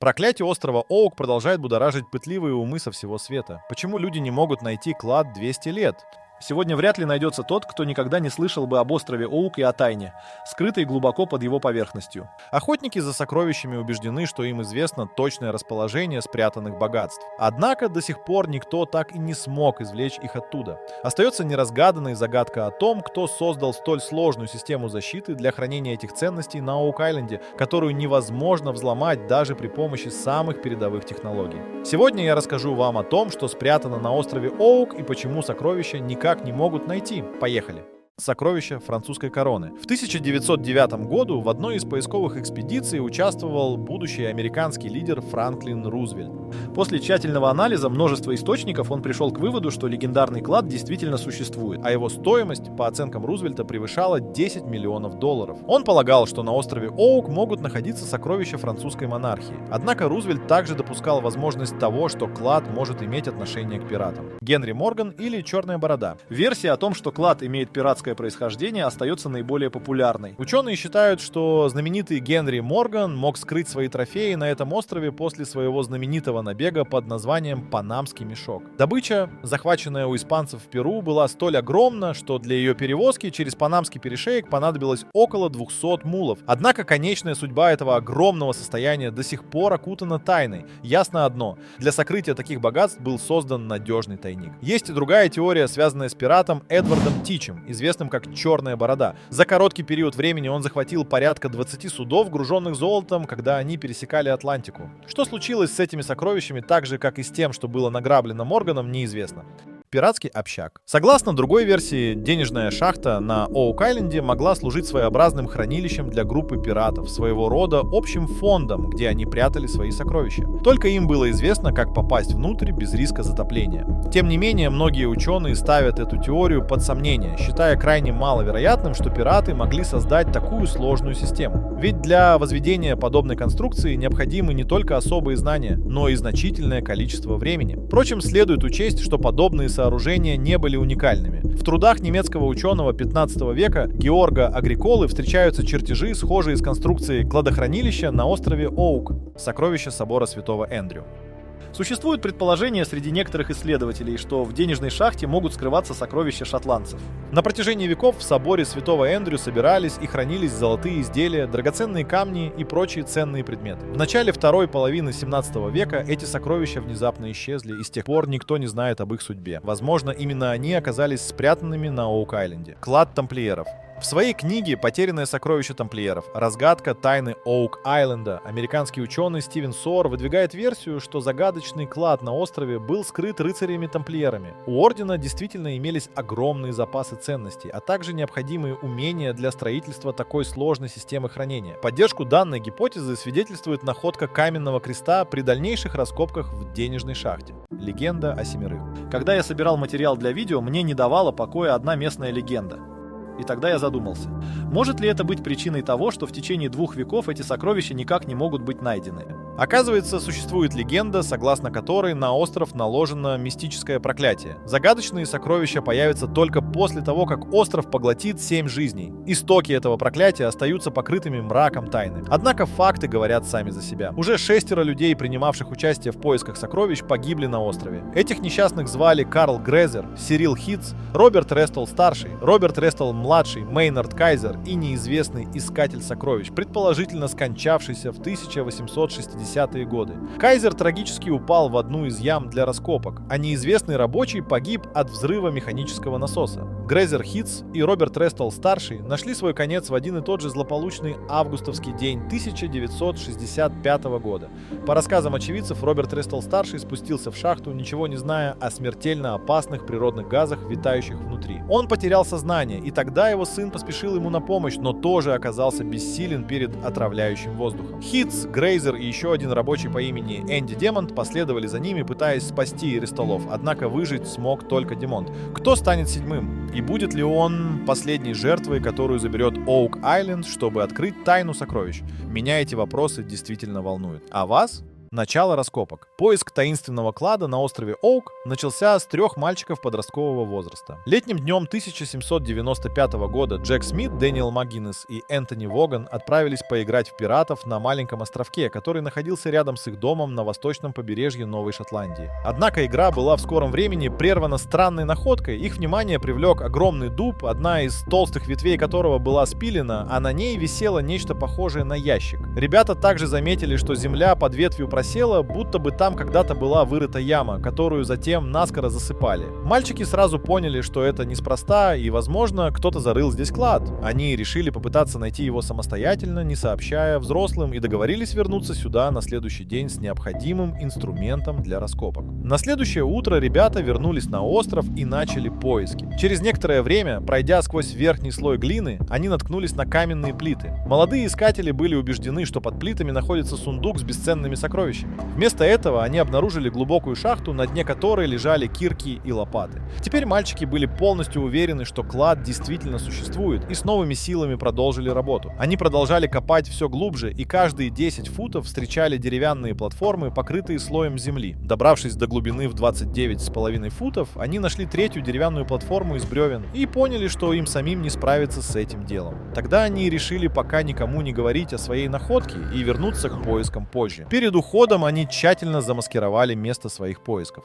Проклятие острова Оук продолжает будоражить пытливые умы со всего света. Почему люди не могут найти клад 200 лет? Сегодня вряд ли найдется тот, кто никогда не слышал бы об острове Оук и о тайне, скрытой глубоко под его поверхностью. Охотники за сокровищами убеждены, что им известно точное расположение спрятанных богатств. Однако до сих пор никто так и не смог извлечь их оттуда. Остается неразгаданной загадка о том, кто создал столь сложную систему защиты для хранения этих ценностей на Оук-Айленде, которую невозможно взломать даже при помощи самых передовых технологий. Сегодня я расскажу вам о том, что спрятано на острове Оук и почему сокровища никак не могут найти. Поехали! Сокровища французской короны. В 1909 году в одной из поисковых экспедиций участвовал будущий американский лидер Франклин Рузвельт. После тщательного анализа множества источников он пришел к выводу, что легендарный клад действительно существует, а его стоимость, по оценкам Рузвельта, превышала $10 миллионов. Он полагал, что на острове Оук могут находиться сокровища французской монархии. Однако Рузвельт также допускал возможность того, что клад может иметь отношение к пиратам. Генри Морган или Черная борода. Версия о том, что клад имеет пиратское происхождение, остается наиболее популярной. Ученые считают, что знаменитый Генри Морган мог скрыть свои трофеи на этом острове после своего знаменитого набега под названием «Панамский мешок». Добыча, захваченная у испанцев в Перу, была столь огромна, что для ее перевозки через Панамский перешеек понадобилось около 200 мулов. Однако конечная судьба этого огромного состояния до сих пор окутана тайной. Ясно одно: для сокрытия таких богатств был создан надежный тайник. Есть и другая теория, связанная с пиратом Эдвардом Тичем, известным как Черная борода. За короткий период времени он захватил порядка 20 судов, груженных золотом, когда они пересекали Атлантику. Что случилось с этими сокровищами, так же, как и с тем, что было награблено Морганом, неизвестно. Пиратский общак. Согласно другой версии, денежная шахта на Оук-Айленде могла служить своеобразным хранилищем для группы пиратов, своего рода общим фондом, где они прятали свои сокровища. Только им было известно, как попасть внутрь без риска затопления. Тем не менее, многие ученые ставят эту теорию под сомнение, считая крайне маловероятным, что пираты могли создать такую сложную систему. Ведь для возведения подобной конструкции необходимы не только особые знания, но и значительное количество времени. Впрочем, следует учесть, что подобные сооружения не были уникальными. В трудах немецкого ученого 15 века Георга Агриколы встречаются чертежи, схожие с конструкцией кладохранилища на острове Оук, сокровища собора Святого Эндрю. Существует предположение среди некоторых исследователей, что в денежной шахте могут скрываться сокровища шотландцев. На протяжении веков в соборе Святого Эндрю собирались и хранились золотые изделия, драгоценные камни и прочие ценные предметы. В начале второй половины 17 века эти сокровища внезапно исчезли, и с тех пор никто не знает об их судьбе. Возможно, именно они оказались спрятанными на Оук-Айленде. Клад тамплиеров. В своей книге «Потерянное сокровище тамплиеров. Разгадка тайны Оук-Айленда» американский ученый Стивен Соор выдвигает версию, что загадочный клад на острове был скрыт рыцарями-тамплиерами. У ордена действительно имелись огромные запасы ценностей, а также необходимые умения для строительства такой сложной системы хранения. Поддержку данной гипотезы свидетельствует находка каменного креста при дальнейших раскопках в денежной шахте. Легенда о семерых. Когда я собирал материал для видео, мне не давала покоя одна местная легенда. И тогда я задумался, может ли это быть причиной того, что в течение 2 веков эти сокровища никак не могут быть найдены? Оказывается, существует легенда, согласно которой на остров наложено мистическое проклятие. Загадочные сокровища появятся только после того, как остров поглотит 7 жизней. Истоки этого проклятия остаются покрытыми мраком тайны. Однако факты говорят сами за себя. Уже 6 людей, принимавших участие в поисках сокровищ, погибли на острове. Этих несчастных звали Карл Грезер, Сирил Хитц, Роберт Рестл-старший, Роберт Рестл-младший, Мейнард Кайзер и неизвестный искатель сокровищ, предположительно скончавшийся в 1860-е годы. Кайзер трагически упал в одну из ям для раскопок, а неизвестный рабочий погиб от взрыва механического насоса. Грезер Хитц и Роберт Рестл-старший нашли свой конец в один и тот же злополучный августовский день 1965 года. По рассказам очевидцев, Роберт Рестл-старший спустился в шахту, ничего не зная о смертельно опасных природных газах, витающих внутри. Он потерял сознание, и тогда его сын поспешил ему на помощь, но тоже оказался бессилен перед отравляющим воздухом. Хитц, Грейзер и еще один рабочий по имени Энди Демонт последовали за ними, пытаясь спасти Рестолов, однако выжить смог только Демонт. Кто станет 7-м? И будет ли он последней жертвой, которую заберет Оук-Айленд, чтобы открыть тайну сокровищ? Меня эти вопросы действительно волнуют. А вас? Начало раскопок. Поиск таинственного клада на острове Оук начался с 3 мальчиков подросткового возраста. Летним днем 1795 года Джек Смит, Дэниел МакГиннес и Энтони Воган отправились поиграть в пиратов на маленьком островке, который находился рядом с их домом на восточном побережье Новой Шотландии. Однако игра была в скором времени прервана странной находкой. Их внимание привлек огромный дуб, одна из толстых ветвей которого была спилена, а на ней висело нечто похожее на ящик. Ребята также заметили, что земля под ветвью просела, будто бы там когда-то была вырыта яма, которую затем наскоро засыпали. Мальчики сразу поняли, что это неспроста и, возможно, кто-то зарыл здесь клад. Они решили попытаться найти его самостоятельно, не сообщая взрослым, и договорились вернуться сюда на следующий день с необходимым инструментом для раскопок. На следующее утро ребята вернулись на остров и начали поиски. Через некоторое время, пройдя сквозь верхний слой глины, они наткнулись на каменные плиты. Молодые искатели были убеждены, что под плитами находится сундук с бесценными сокровищами. Вместо этого они обнаружили глубокую шахту, на дне которой лежали кирки и лопаты. Теперь мальчики были полностью уверены, что клад действительно существует, и с новыми силами продолжили работу. Они продолжали копать все глубже, и каждые 10 футов встречали деревянные платформы, покрытые слоем земли. Добравшись до глубины в 29,5 футов, они нашли третью деревянную платформу из бревен и поняли, что им самим не справиться с этим делом. Тогда они решили пока никому не говорить о своей находке и вернуться к поискам позже. Перед уходом они тщательно замаскировали место своих поисков.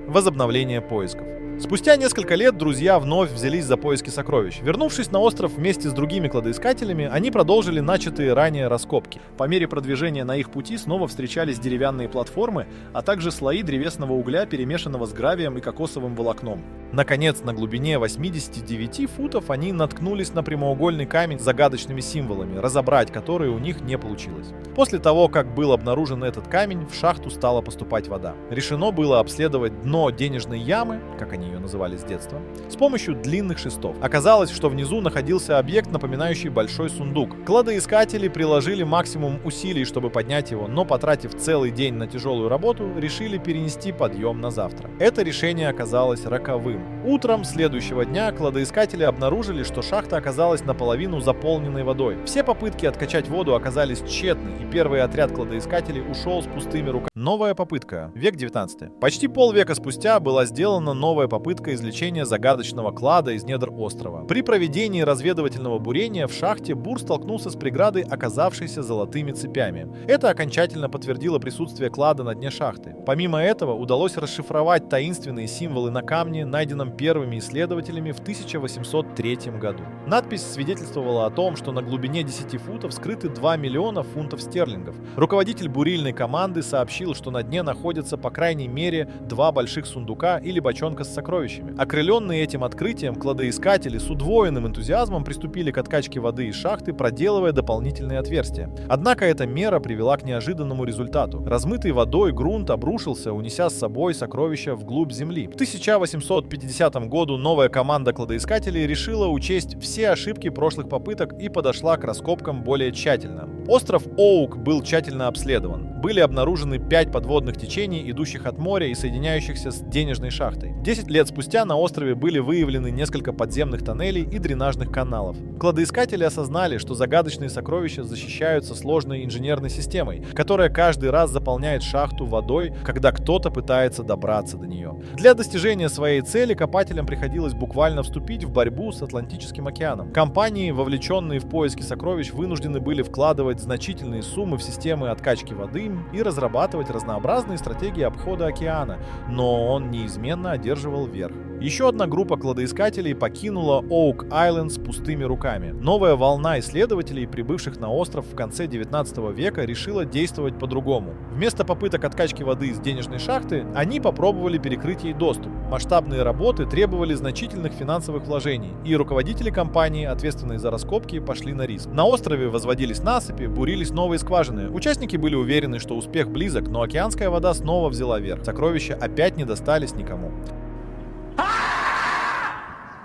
Возобновление поисков. Спустя несколько лет друзья вновь взялись за поиски сокровищ. Вернувшись на остров вместе с другими кладоискателями, они продолжили начатые ранее раскопки. По мере продвижения на их пути снова встречались деревянные платформы, а также слои древесного угля, перемешанного с гравием и кокосовым волокном. Наконец, на глубине 89 футов они наткнулись на прямоугольный камень с загадочными символами, разобрать которые у них не получилось. После того, как был обнаружен этот камень, в шахту стала поступать вода. Решено было обследовать дно денежной ямы, как они ее называли с детства, с помощью длинных шестов. Оказалось, что внизу находился объект, напоминающий большой сундук. Кладоискатели приложили максимум усилий, чтобы поднять его, но, потратив целый день на тяжелую работу, решили перенести подъем на завтра. Это решение оказалось роковым. Утром следующего дня кладоискатели обнаружили, что шахта оказалась наполовину заполненной водой. Все попытки откачать воду оказались тщетны, и первый отряд кладоискателей ушел с пустыми руками. Новая попытка. Век 19. Почти полвека спустя была сделана новая попытка извлечения загадочного клада из недр острова. При проведении разведывательного бурения в шахте Бур столкнулся с преградой, оказавшейся золотыми цепями. Это окончательно подтвердило присутствие клада на дне шахты. Помимо этого, удалось расшифровать таинственные символы на камне, найденном первыми исследователями в 1803 году. Надпись свидетельствовала о том, что на глубине 10 футов скрыты 2 миллиона фунтов стерлингов. Руководитель бурильной команды сообщил, что на дне находятся по крайней мере 2 больших сундука или бочонка с сокровищами. Окрыленные этим открытием, кладоискатели с удвоенным энтузиазмом приступили к откачке воды из шахты, проделывая дополнительные отверстия. Однако эта мера привела к неожиданному результату. Размытый водой грунт обрушился, унеся с собой сокровища вглубь земли. В 1850 году новая команда кладоискателей решила учесть все ошибки прошлых попыток и подошла к раскопкам более тщательно. Остров Оук был тщательно обследован. Были обнаружены 5 подводных течений, идущих от моря и соединяющихся с денежной шахтой. 10 лет спустя на острове были выявлены несколько подземных тоннелей и дренажных каналов. Кладоискатели осознали, что загадочные сокровища защищаются сложной инженерной системой, которая каждый раз заполняет шахту водой, когда кто-то пытается добраться до нее. Для достижения своей цели копателям приходилось буквально вступить в борьбу с Атлантическим океаном. Компании, вовлеченные в поиски сокровищ, вынуждены были вкладывать значительные суммы в системы откачки воды и разрабатывать разнообразные стратегии обхода океана, но он неизменно одерживал верх. Еще одна группа кладоискателей покинула Оук-Айленд с пустыми руками. Новая волна исследователей, прибывших на остров в конце 19 века, решила действовать по-другому. Вместо попыток откачки воды из денежной шахты, они попробовали перекрыть ей доступ. Масштабные работы требовали значительных финансовых вложений, и руководители компании, ответственные за раскопки, пошли на риск. На острове возводились насыпи, бурились новые скважины. Участники были уверены, что успех близок, но океанская вода снова взяла верх. Сокровища опять не достались никому.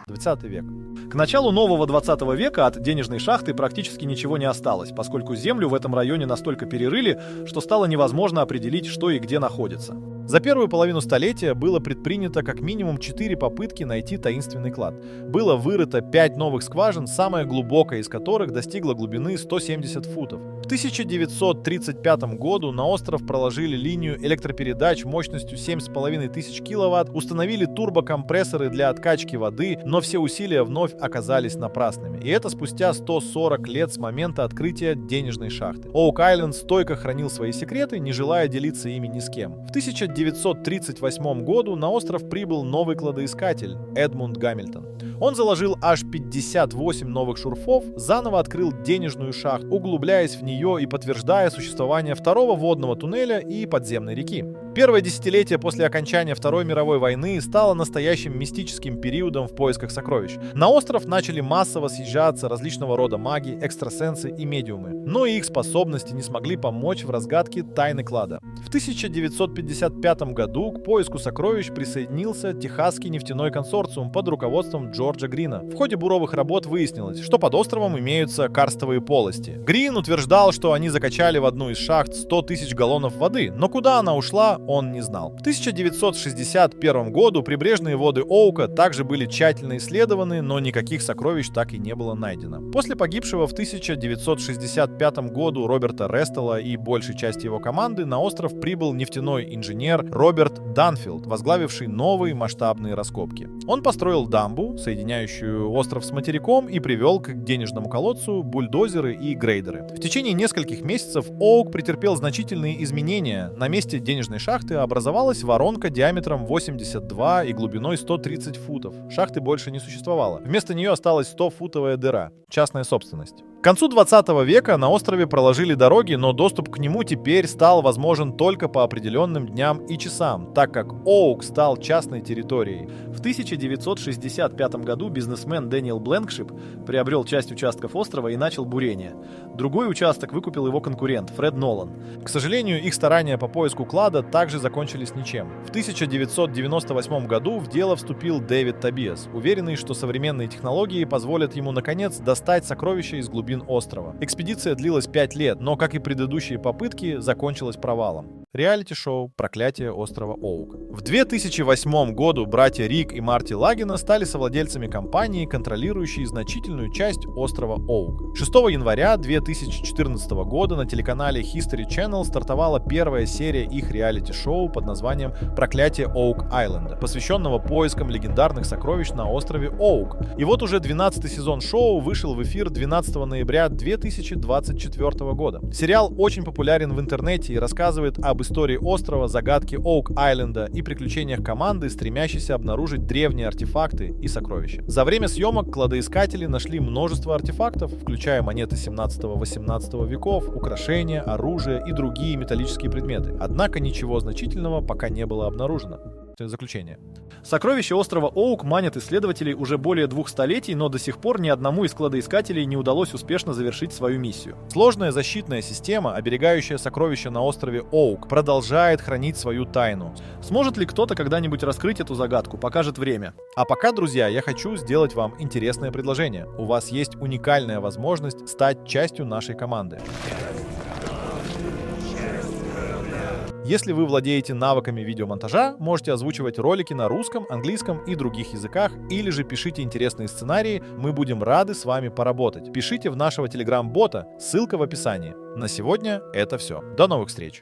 20 век. К началу нового 20 века от денежной шахты практически ничего не осталось, поскольку землю в этом районе настолько перерыли, что стало невозможно определить, что и где находится. За первую половину столетия было предпринято как минимум 4 попытки найти таинственный клад. Было вырыто 5 новых скважин, самая глубокая из которых достигла глубины 170 футов. В 1935 году на остров проложили линию электропередач мощностью 7500 киловатт, установили турбокомпрессоры для откачки воды, но все усилия вновь оказались напрасными. И это спустя 140 лет с момента открытия денежной шахты. Оук-Айленд стойко хранил свои секреты, не желая делиться ими ни с кем. В 1938 году на остров прибыл новый кладоискатель Эдмунд Гамильтон. Он заложил аж 58 новых шурфов, заново открыл денежную шахту, углубляясь в нее и подтверждая существование второго водного туннеля и подземной реки. Первое десятилетие после окончания Второй мировой войны стало настоящим мистическим периодом в поисках сокровищ. На остров начали массово съезжаться различного рода маги, экстрасенсы и медиумы, но их способности не смогли помочь в разгадке тайны клада. В 1955 году к поиску сокровищ присоединился Техасский нефтяной консорциум под руководством Джорджа Грина. В ходе буровых работ выяснилось, что под островом имеются карстовые полости. Грин утверждал, что они закачали в одну из шахт 100 тысяч галлонов воды, но куда она ушла, он не знал. В 1961 году прибрежные воды Оука также были тщательно исследованы, но никаких сокровищ так и не было найдено. После погибшего в 1965 году Роберта Рестелла и большей части его команды на остров прибыл нефтяной инженер Роберт Данфилд, возглавивший новые масштабные раскопки. Он построил дамбу, соединяющую остров с материком, и привел к денежному колодцу бульдозеры и грейдеры. В течение нескольких месяцев Оук претерпел значительные изменения. На месте денежной шахты образовалась воронка диаметром 82 и глубиной 130 футов. Шахты больше не существовало. Вместо нее осталась 100-футовая дыра. Частная собственность. К концу 20 века на острове проложили дороги, но доступ к нему теперь стал возможен только по определенным дням и часам, так как Оук стал частной территорией. В 1965 году бизнесмен Дэниел Блэнкшип приобрел часть участков острова и начал бурение. Другой участок выкупил его конкурент Фред Нолан. К сожалению, их старания по поиску клада также закончились ничем. В 1998 году в дело вступил Дэвид Тобиас, уверенный, что современные технологии позволят ему наконец достать сокровища из глубин острова. Экспедиция длилась 5 лет, но, как и предыдущие попытки, закончилась провалом. Реалити-шоу «Проклятие острова Оук». В 2008 году братья Рик и Марти Лагина стали совладельцами компании, контролирующей значительную часть острова Оук. 6 января 2014 года на телеканале History Channel стартовала первая серия их реалити-шоу под названием «Проклятие Оук-Айленда», посвященного поискам легендарных сокровищ на острове Оук. И вот уже 12-й сезон шоу вышел в эфир 12 ноября 2024 года. Сериал очень популярен в интернете и рассказывает об истории острова, загадке Оук-Айленда и приключениях команды, стремящейся обнаружить древние артефакты и сокровища. За время съемок кладоискатели нашли множество артефактов, включая монеты 17-18 веков, украшения, оружие и другие металлические предметы. Однако ничего значительного пока не было обнаружено. Заключение. Сокровища острова Оук манят исследователей уже более 2 столетий, но до сих пор ни одному из кладоискателей не удалось успешно завершить свою миссию. Сложная защитная система, оберегающая сокровища на острове Оук, продолжает хранить свою тайну. Сможет ли кто-то когда-нибудь раскрыть эту загадку, покажет время. А пока, друзья, я хочу сделать вам интересное предложение. У вас есть уникальная возможность стать частью нашей команды. Если вы владеете навыками видеомонтажа, можете озвучивать ролики на русском, английском и других языках, или же пишите интересные сценарии, мы будем рады с вами поработать. Пишите в нашего телеграм-бота, ссылка в описании. На сегодня это все. До новых встреч!